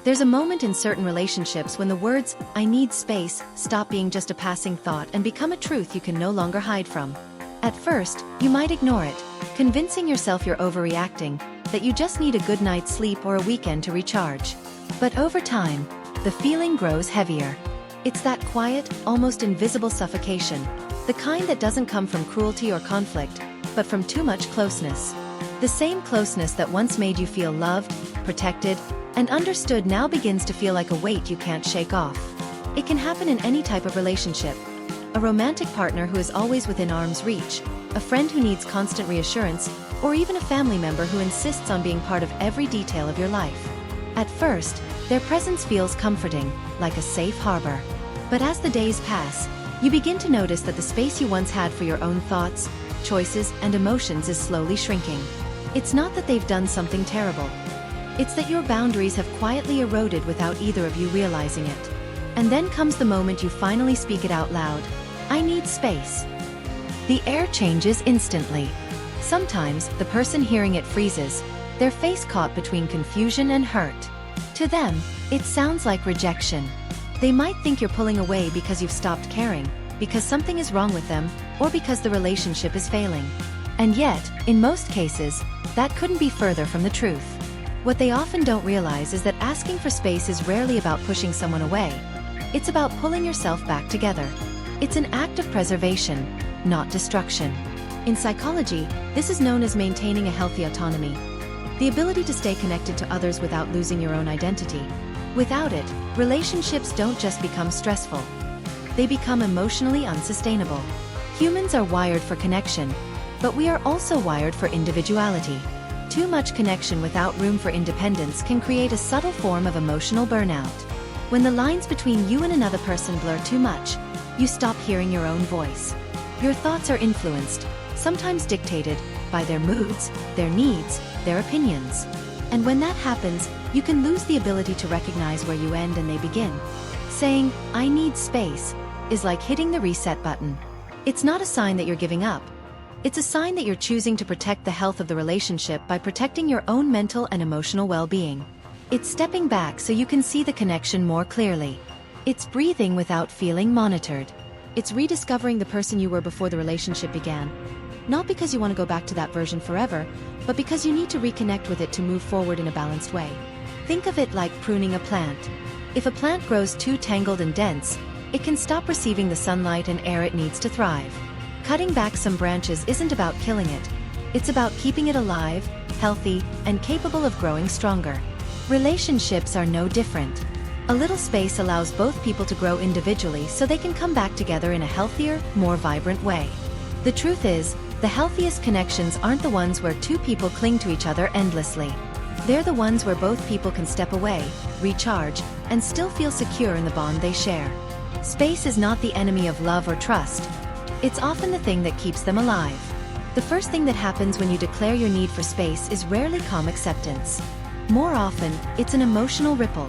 There's a moment in certain relationships when the words, "I need space," stop being just a passing thought and become a truth you can no longer hide from. At first, you might ignore it, convincing yourself you're overreacting, that you just need a good night's sleep or a weekend to recharge. But over time, the feeling grows heavier. It's that quiet, almost invisible suffocation, the kind that doesn't come from cruelty or conflict, but from too much closeness. The same closeness that once made you feel loved, protected, and understood now begins to feel like a weight you can't shake off. It can happen in any type of relationship. A romantic partner who is always within arm's reach, a friend who needs constant reassurance, or even a family member who insists on being part of every detail of your life. At first, their presence feels comforting, like a safe harbor. But as the days pass, you begin to notice that the space you once had for your own thoughts, choices, and emotions is slowly shrinking. It's not that they've done something terrible. It's that your boundaries have quietly eroded without either of you realizing it. And then comes the moment you finally speak it out loud. "I need space." The air changes instantly. Sometimes, the person hearing it freezes, their face caught between confusion and hurt. To them, it sounds like rejection. They might think you're pulling away because you've stopped caring, because something is wrong with them, or because the relationship is failing. And yet, in most cases, that couldn't be further from the truth. What they often don't realize is that asking for space is rarely about pushing someone away. It's about pulling yourself back together. It's an act of preservation, not destruction. In psychology, this is known as maintaining a healthy autonomy. The ability to stay connected to others without losing your own identity. Without it, relationships don't just become stressful. They become emotionally unsustainable. Humans are wired for connection, but we are also wired for individuality. Too much connection without room for independence can create a subtle form of emotional burnout. When the lines between you and another person blur too much, you stop hearing your own voice. Your thoughts are influenced, sometimes dictated, by their moods, their needs, their opinions. And when that happens, you can lose the ability to recognize where you end and they begin. Saying, "I need space," is like hitting the reset button. It's not a sign that you're giving up. It's a sign that you're choosing to protect the health of the relationship by protecting your own mental and emotional well-being. It's stepping back so you can see the connection more clearly. It's breathing without feeling monitored. It's rediscovering the person you were before the relationship began. Not because you want to go back to that version forever, but because you need to reconnect with it to move forward in a balanced way. Think of it like pruning a plant. If a plant grows too tangled and dense, it can stop receiving the sunlight and air it needs to thrive. Cutting back some branches isn't about killing it. It's about keeping it alive, healthy, and capable of growing stronger. Relationships are no different. A little space allows both people to grow individually so they can come back together in a healthier, more vibrant way. The truth is, the healthiest connections aren't the ones where two people cling to each other endlessly. They're the ones where both people can step away, recharge, and still feel secure in the bond they share. Space is not the enemy of love or trust. It's often the thing that keeps them alive. The first thing that happens when you declare your need for space is rarely calm acceptance. More often, it's an emotional ripple,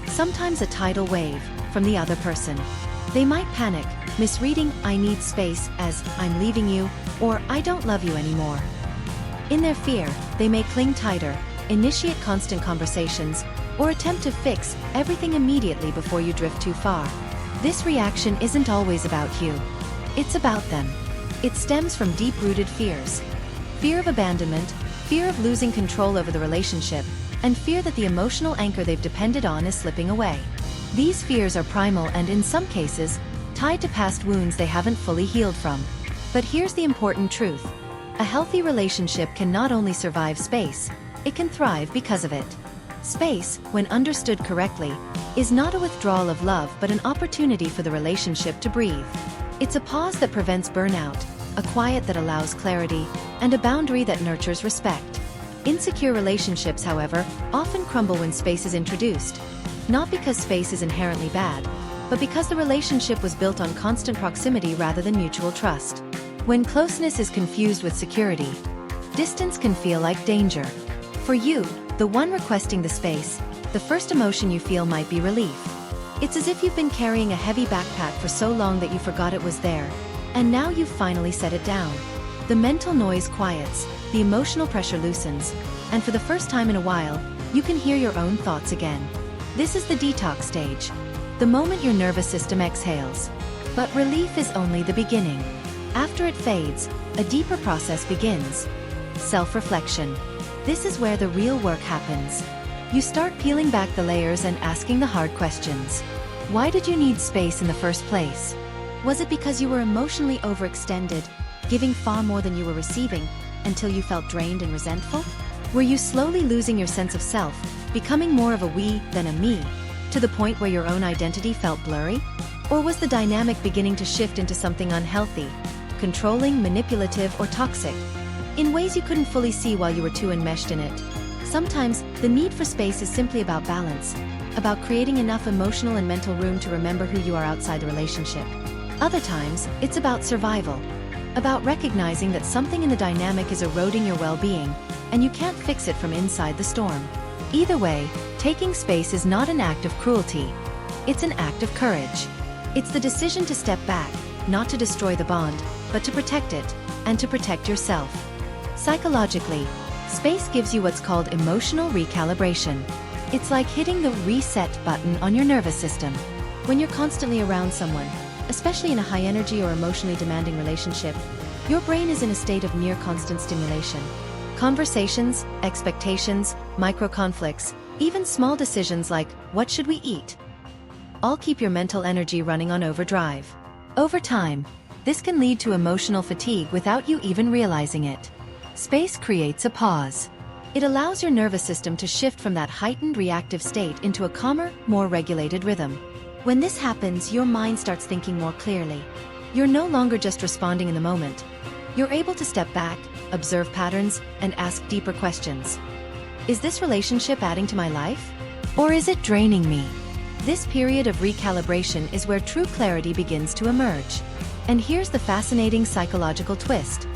sometimes a tidal wave, from the other person. They might panic, misreading "I need space" as "I'm leaving you," or "I don't love you anymore." In their fear, they may cling tighter, initiate constant conversations, or attempt to fix everything immediately before you drift too far. This reaction isn't always about you. It's about them. It stems from deep-rooted fears. Fear of abandonment, fear of losing control over the relationship, and fear that the emotional anchor they've depended on is slipping away. These fears are primal and, in some cases, tied to past wounds they haven't fully healed from. But here's the important truth. A healthy relationship can not only survive space, it can thrive because of it. Space, when understood correctly, is not a withdrawal of love but an opportunity for the relationship to breathe. It's a pause that prevents burnout, a quiet that allows clarity, and a boundary that nurtures respect. Insecure relationships, however, often crumble when space is introduced. Not because space is inherently bad, but because the relationship was built on constant proximity rather than mutual trust. When closeness is confused with security, distance can feel like danger. For you, the one requesting the space, the first emotion you feel might be relief. It's as if you've been carrying a heavy backpack for so long that you forgot it was there, and now you've finally set it down. The mental noise quiets, the emotional pressure loosens, and for the first time in a while, you can hear your own thoughts again. This is the detox stage, the moment your nervous system exhales. But relief is only the beginning. After it fades, a deeper process begins. Self-reflection. This is where the real work happens. You start peeling back the layers and asking the hard questions. Why did you need space in the first place? Was it because you were emotionally overextended, giving far more than you were receiving, until you felt drained and resentful? Were you slowly losing your sense of self, becoming more of a we than a me, to the point where your own identity felt blurry? Or was the dynamic beginning to shift into something unhealthy, controlling, manipulative, or toxic, in ways you couldn't fully see while you were too enmeshed in it? Sometimes, the need for space is simply about balance, about creating enough emotional and mental room to remember who you are outside the relationship. Other times, it's about survival, about recognizing that something in the dynamic is eroding your well-being, and you can't fix it from inside the storm. Either way, taking space is not an act of cruelty. It's an act of courage. It's the decision to step back, not to destroy the bond, but to protect it, and to protect yourself. Psychologically, space gives you what's called emotional recalibration. It's like hitting the reset button on your nervous system. When you're constantly around someone, especially in a high-energy or emotionally demanding relationship, your brain is in a state of near constant stimulation. Conversations, expectations, micro-conflicts, even small decisions like, what should we eat? All keep your mental energy running on overdrive. Over time, this can lead to emotional fatigue without you even realizing it. Space creates a pause. It allows your nervous system to shift from that heightened reactive state into a calmer, more regulated rhythm. When this happens, your mind starts thinking more clearly. You're no longer just responding in the moment. You're able to step back, observe patterns, and ask deeper questions. Is this relationship adding to my life? Or is it draining me? This period of recalibration is where true clarity begins to emerge. And here's the fascinating psychological twist.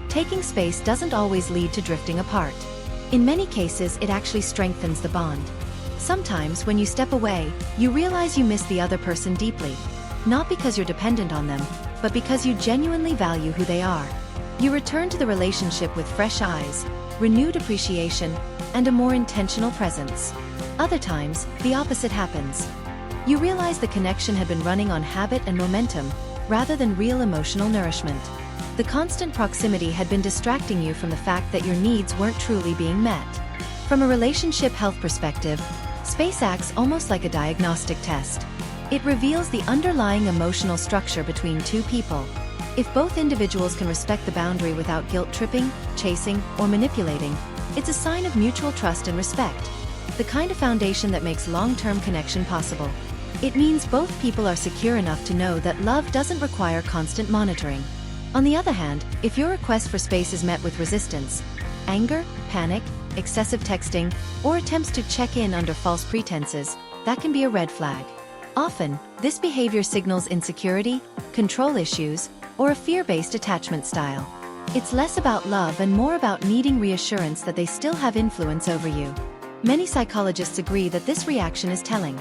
Taking space doesn't always lead to drifting apart. In many cases, it actually strengthens the bond. Sometimes, when you step away, you realize you miss the other person deeply. Not because you're dependent on them, but because you genuinely value who they are. You return to the relationship with fresh eyes, renewed appreciation, and a more intentional presence. Other times, the opposite happens. You realize the connection had been running on habit and momentum, rather than real emotional nourishment. The constant proximity had been distracting you from the fact that your needs weren't truly being met. From a relationship health perspective, space acts almost like a diagnostic test. It reveals the underlying emotional structure between two people. If both individuals can respect the boundary without guilt-tripping, chasing, or manipulating, it's a sign of mutual trust and respect, the kind of foundation that makes long-term connection possible. It means both people are secure enough to know that love doesn't require constant monitoring. On the other hand, if your request for space is met with resistance, anger, panic, excessive texting, or attempts to check in under false pretenses, that can be a red flag. Often, this behavior signals insecurity, control issues, or a fear-based attachment style. It's less about love and more about needing reassurance that they still have influence over you. Many psychologists agree that this reaction is telling.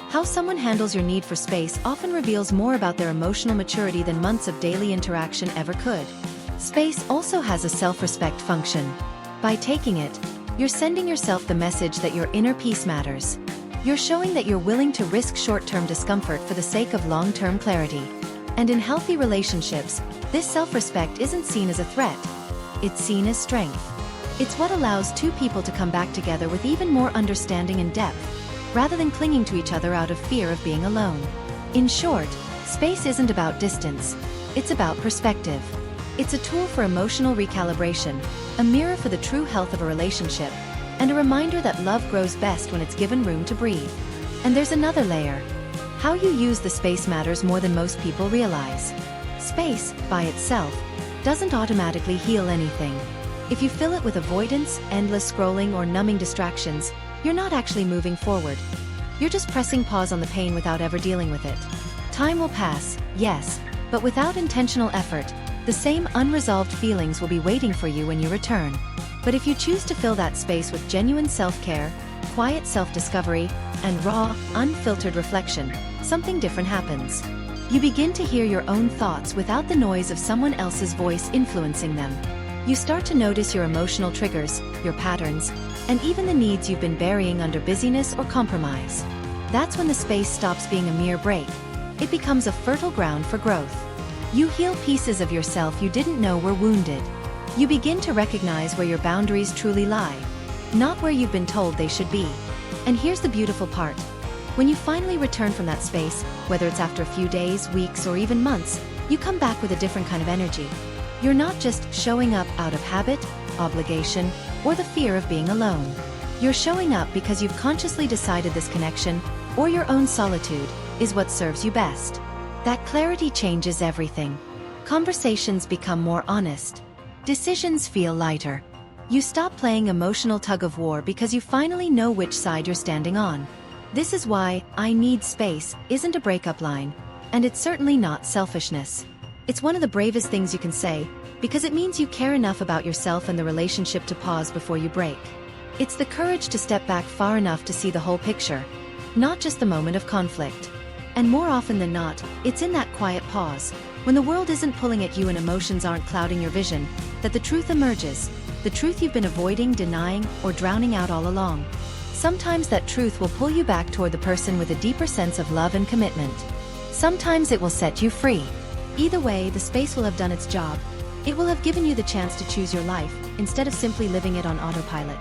How someone handles your need for space often reveals more about their emotional maturity than months of daily interaction ever could. Space also has a self-respect function. By taking it, you're sending yourself the message that your inner peace matters. You're showing that you're willing to risk short-term discomfort for the sake of long-term clarity. And in healthy relationships, this self-respect isn't seen as a threat. It's seen as strength. It's what allows two people to come back together with even more understanding and depth, rather than clinging to each other out of fear of being alone. In short, space isn't about distance. It's about perspective. It's a tool for emotional recalibration, a mirror for the true health of a relationship, and a reminder that love grows best when it's given room to breathe. And there's another layer. How you use the space matters more than most people realize. Space, by itself, doesn't automatically heal anything. If you fill it with avoidance, endless scrolling, or numbing distractions, you're not actually moving forward. You're just pressing pause on the pain without ever dealing with it. Time will pass, yes, but without intentional effort, the same unresolved feelings will be waiting for you when you return. But if you choose to fill that space with genuine self-care, quiet self-discovery, and raw, unfiltered reflection, something different happens. You begin to hear your own thoughts without the noise of someone else's voice influencing them. You start to notice your emotional triggers, your patterns, and even the needs you've been burying under busyness or compromise. That's when the space stops being a mere break. It becomes a fertile ground for growth. You heal pieces of yourself you didn't know were wounded. You begin to recognize where your boundaries truly lie, not where you've been told they should be. And here's the beautiful part. When you finally return from that space, whether it's after a few days, weeks, or even months, you come back with a different kind of energy. You're not just showing up out of habit, obligation, or the fear of being alone. You're showing up because you've consciously decided this connection, or your own solitude, is what serves you best. That clarity changes everything. Conversations become more honest. Decisions feel lighter. You stop playing emotional tug-of-war because you finally know which side you're standing on. This is why "I need space" isn't a breakup line, and it's certainly not selfishness. It's one of the bravest things you can say, because it means you care enough about yourself and the relationship to pause before you break. It's the courage to step back far enough to see the whole picture, not just the moment of conflict. And more often than not, it's in that quiet pause, when the world isn't pulling at you and emotions aren't clouding your vision, that the truth emerges, the truth you've been avoiding, denying, or drowning out all along. Sometimes that truth will pull you back toward the person with a deeper sense of love and commitment. Sometimes it will set you free. Either way, the space will have done its job. It will have given you the chance to choose your life, instead of simply living it on autopilot.